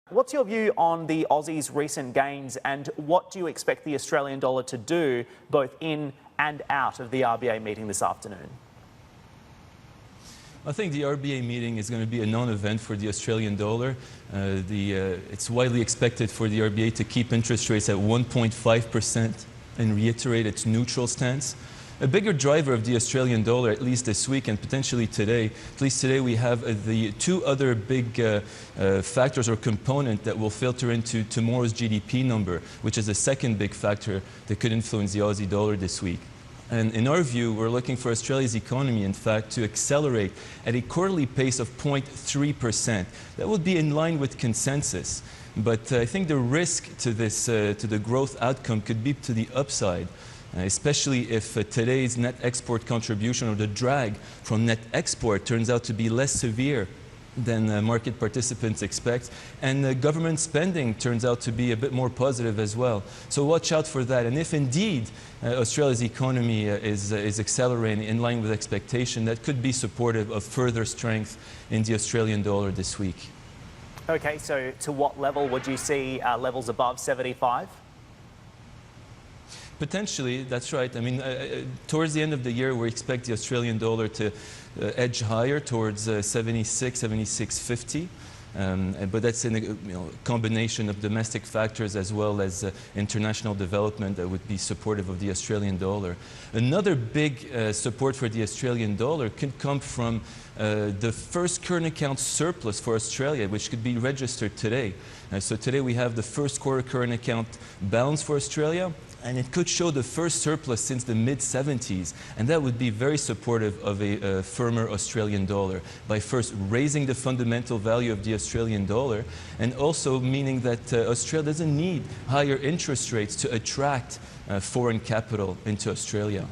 What's your view on the Aussie's recent gains, and what do you expect the Australian dollar to do both in and out of the RBA meeting this afternoon? I think the RBA meeting is going to be a non-event for the Australian dollar. It's widely expected for the RBA to keep interest rates at 1.5% and reiterate its neutral stance. A bigger driver of the Australian dollar, at least this week and potentially today, at least today we have the two other big factors or component that will filter into tomorrow's GDP number, which is the second big factor that could influence the Aussie dollar this week. And in our view, we're looking for Australia's economy, in fact, to accelerate at a quarterly pace of 0.3%. That would be in line with consensus. But I think the risk to the growth outcome could be to the upside, especially if today's net export contribution or the drag from net export turns out to be less severe than market participants expect, and government spending turns out to be a bit more positive as well. So watch out for that. And if indeed Australia's economy is accelerating in line with expectation, that could be supportive of further strength in the Australian dollar this week. Okay, so to what level would you see levels above 75? Potentially, that's right. I mean, towards the end of the year, we expect the Australian dollar to edge higher towards 76, 76.50. But that's in a combination of domestic factors as well as international development that would be supportive of the Australian dollar. Another big support for the Australian dollar could come from the first current account surplus for Australia, which could be registered today. So today we have the first quarter current account balance for Australia, and it could show the first surplus since the mid-70s, and that would be very supportive of a firmer Australian dollar by first raising the fundamental value of the Australian dollar, and also meaning that Australia doesn't need higher interest rates to attract foreign capital into Australia.